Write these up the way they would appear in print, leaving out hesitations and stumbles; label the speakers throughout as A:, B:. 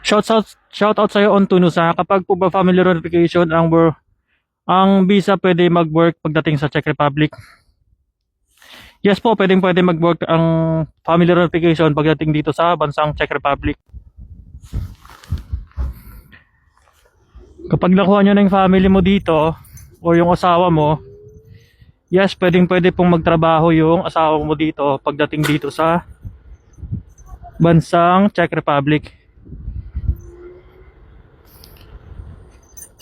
A: Shout out sa'yo on Tunusa. Kapag po ba family reunification ang visa pwede mag-work pagdating sa Czech Republic. Yes po, pwede mag-work ang family reunification pagdating dito sa bansang Czech Republic. Kapag nakuha nyo na yung family mo dito o yung asawa mo, yes, pwede pong magtrabaho yung asawa mo dito pagdating dito sa bansang Czech Republic.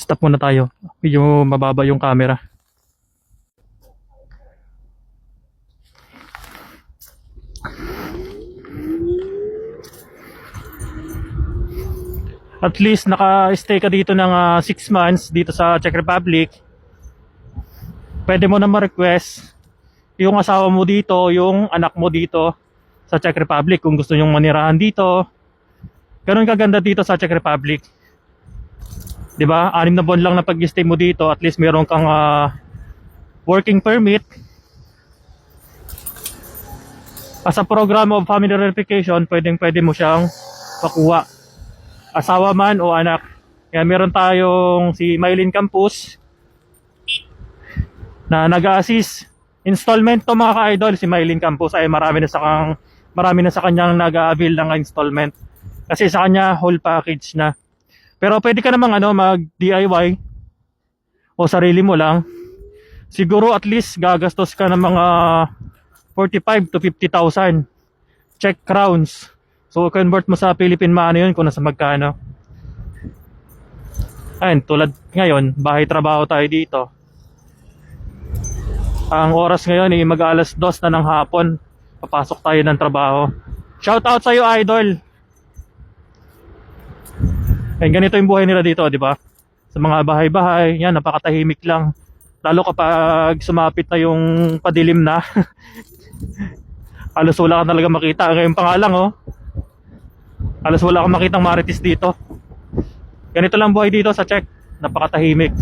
A: Stop muna tayo. Medyo mababa yung camera. At least naka-stay ka dito ng 6 months dito sa Czech Republic. Pwede mo na ma-request yung asawa mo dito, yung anak mo dito sa Czech Republic kung gusto nyong manirahan dito. Ganun kaganda dito sa Czech Republic. 'Di ba? 6 na buwan lang na pag-stay mo dito, at least meron kang working permit. As a program of family reunification, pwede mo siyang makuha. Asawa man o anak. Kaya meron tayong si Mylene Campos na nag-a-assist. Installment to mga ka-idol, si Mylene Campos ay marami na sa kanyang nag-a-avail ng installment. Kasi sa kanya whole package na. Pero pwede ka namang mag-DIY o sarili mo lang. Siguro at least gagastos ka ng mga 45 to 50,000 Czech crowns. So convert mo sa Philippine money yun kung nasa magkano. Ayun, tulad ngayon, bahay trabaho tayo dito. Ang oras ngayon ay mag-alas 2 na ng hapon. Papasok tayo ng trabaho. Shout out sa'yo, idol. Ayun, ganito yung buhay nila dito, di ba? Sa mga bahay-bahay, yan, napakatahimik lang. Lalo kapag sumapit na yung padilim na. Halos wala ka talaga makita. Ngayon pa nga lang, oh. Halos wala kang makitang marites dito. Ganito lang buhay dito sa Czech. Napakatahimik.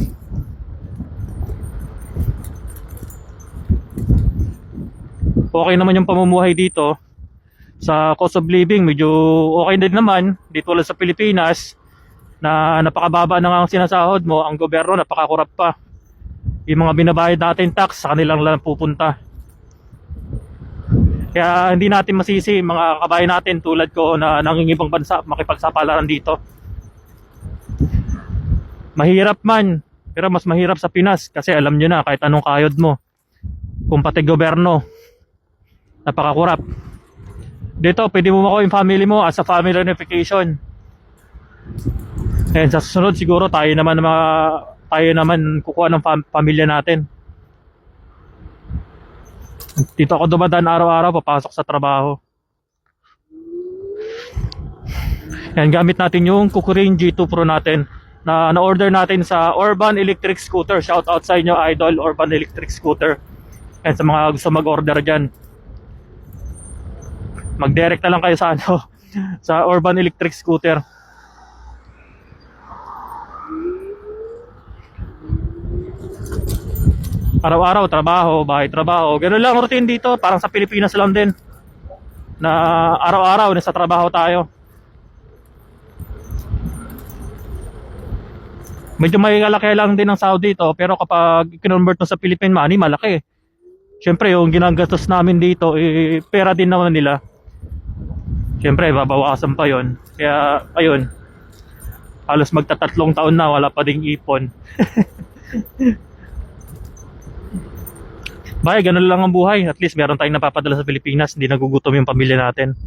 A: Okay naman yung pamumuhay dito. Sa cost of living, medyo okay din naman. Dito lang sa Pilipinas, na napakababa na nga ang sinasahod mo, ang gobyerno napakakurap pa. Yung mga binabayad natin tax, sa kanilang lang pupunta. Kaya hindi natin masisi mga kabayan natin tulad ko na nangingibang bansa makipagsapalaran dito. Mahirap man, pero mas mahirap sa Pinas kasi alam nyo na kahit anong kayod mo, kung pati gobyerno, napakakurap. Dito pwede mo makuha yung family mo as a family reunification. And sa susunod siguro tayo naman kukuha ng pamilya natin. Dito ako dumadaan araw-araw papasok sa trabaho. Yan, gamit natin yung Kukurin G2 Pro natin na na-order natin sa Urban Electric Scooter. Shout out sa inyo, idol, Urban Electric Scooter. Yan, sa mga gusto mag-order dyan, mag-direct na lang kayo sa sa Urban Electric Scooter. Araw-araw, trabaho, bahay, trabaho. Ganun lang routine dito, parang sa Pilipinas lang din. Na araw-araw, nasa trabaho tayo. Medyo may kalaki lang din ng sahod dito, pero kapag kinonvert mo sa Philippine money, malaki. Siyempre, yung ginagastos namin dito, pera din naman nila. Siyempre, babawasan pa yon. Kaya, ayun. Halos magtatatlong taon na, wala pa ding ipon. Bay, ganun lang ang buhay. At least meron tayong napapadala sa Pilipinas. Hindi nagugutom yung pamilya natin.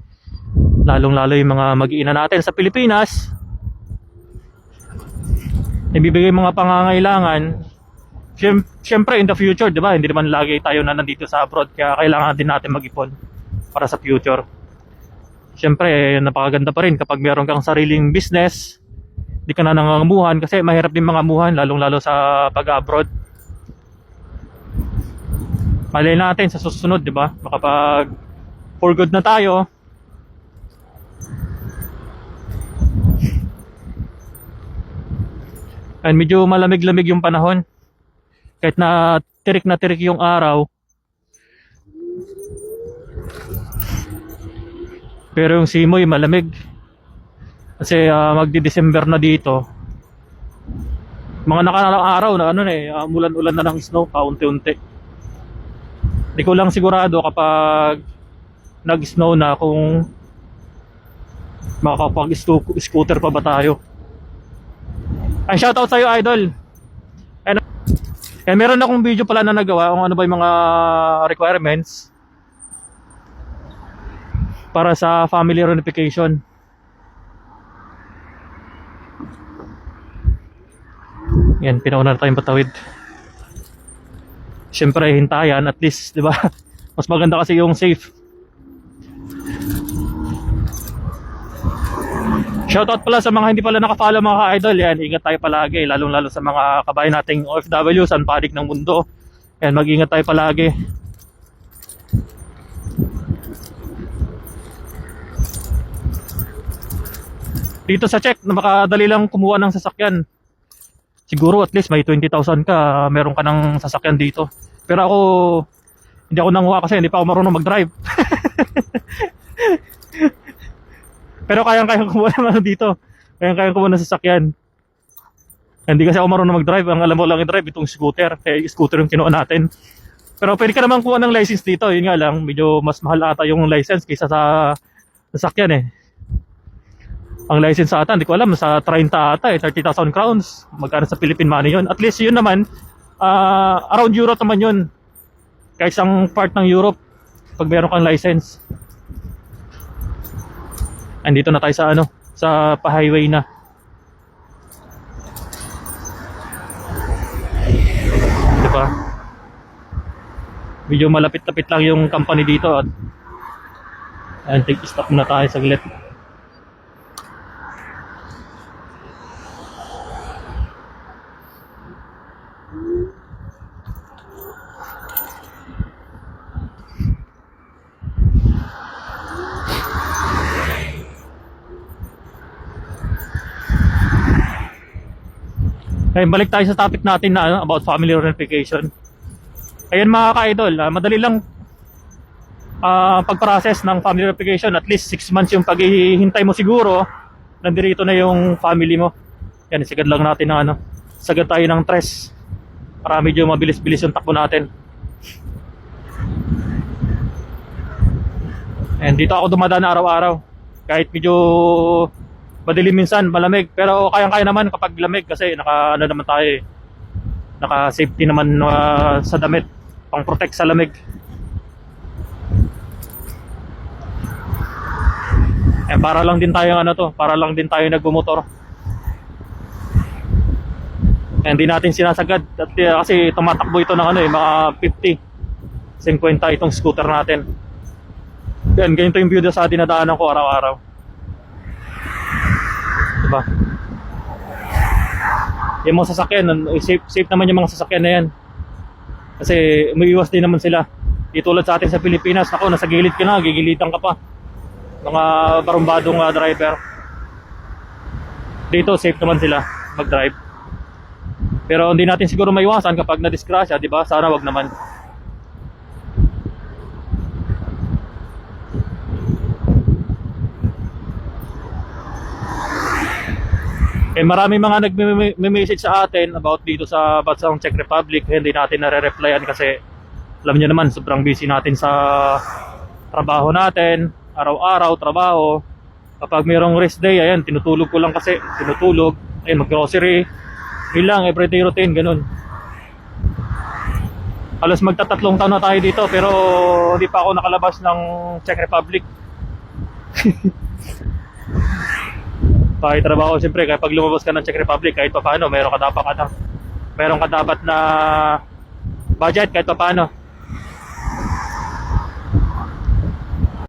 A: Lalong-lalo yung mga mag-iina natin sa Pilipinas. Ibibigay mga pangangailangan. Siyempre in the future, di ba? Hindi naman lagi tayo na nandito sa abroad. Kaya kailangan din natin mag-ipon para sa future. Siyempre, napakaganda pa rin kapag meron kang sariling business. Hindi ka na nangangamuhan kasi mahirap din mangamuhan, lalong-lalo sa pag-abroad. Malay natin sa susunod, di ba? Makapag for good na tayo. And medyo malamig-lamig yung panahon. Kahit na tirik yung araw. Pero yung simoy malamig. Kasi magdi-December na dito. Mga nakaraang araw na ano na umulan-ulan na ng snow paunti-unti. Di ko lang sigurado kapag nag-snow na kung makakapag-scooter pa ba tayo. Ay, shoutout sa'yo, idol. And meron akong video pala na nagawa kung ano ba yung mga requirements para sa family reunification. Yan, pinauna na tayong patawid. Siyempre, hintayan at least, di ba? Mas maganda kasi yung safe. Shoutout pala sa mga hindi pala nakafollow mga ka-idol. Yan, ingat tayo palagi, lalong-lalo sa mga kabayan nating OFW sa panig ng mundo. Yan, mag-ingat tayo palagi. Dito sa Czech, makadali lang kumuha ng sasakyan. Siguro at least may 20,000 ka, meron ka ng sasakyan dito. Pero ako, hindi ako nanguha kasi hindi pa ako marunong mag-drive. Pero kayang-kayang kumuha naman dito. Kayang-kayang kumuha ng sasakyan. Hindi kasi ako marunong mag-drive. Ang alam mo lang i-drive itong scooter. Kaya scooter yung kinuha natin. Pero pwede ka naman kuha ng license dito. Yun nga lang, medyo mas mahal ata yung license kaysa sa sasakyan eh. Ang license sa ata, hindi ko alam, sa 30 ata eh, 30,000 crowns. Magkano sa Philippine money yun. At least yun naman, around Europe naman yun. Kahit isang part ng Europe, pag meron kang license. Andito na tayo sa ano, sa pa-highway na. Diba? Medyo malapit-lapit lang yung company dito at ayan, take-stop muna tayo saglit. Ayun, balik tayo sa topic natin na about family reunification. Ayun mga ka-idol, madali lang pag-process ng family reunification. At least 6 months yung paghihintay mo siguro. Nandito na yung family mo. Yan, isigad lang natin ng ano. Sagad tayo ng tres para medyo mabilis-bilis yung takbo natin. And dito ako dumadaan araw-araw. Kahit medyo madilim minsan, malamig, pero kayang-kaya naman kapag lamig kasi naka naman tayo, naka safety naman sa damit, pang protect sa lamig. Para lang din tayo para lang din tayo nagbumotor. Hindi natin sinasagad at kasi tumatakbo ito ng mga 50, 50 itong scooter natin. Yan, ganito yung view sa dinadaanan ko araw-araw. Diba? Yung mga sasakyan, safe naman yung mga sasakyan na yan. Kasi umiiwas din naman sila. Di tulad sa atin sa Pilipinas, ako nasa gilid ka na, gigilitan ka pa. Mga barumbadong driver. Dito safe naman sila mag-drive. Pero hindi natin siguro maiwasan kapag na-disgrasya, di ba? Sana wag naman. Marami mga nagme-message sa atin about dito sa bansang Czech Republic. Hindi natin nare-replyan kasi alam niyo naman sobrang busy natin sa trabaho natin, araw-araw trabaho. Kapag mayroong rest day, ayan, tinutulog ko lang kasi, ayun, mag-grocery, ilang everyday routine, ganun. Halos magta-3 taon na tayo dito pero hindi pa ako nakalabas ng Czech Republic. Kahit trabaho, siyempre, kahit pag lumabas ka ng Czech Republic, kahit pa paano, meron ka dapat na budget kahit pa paano.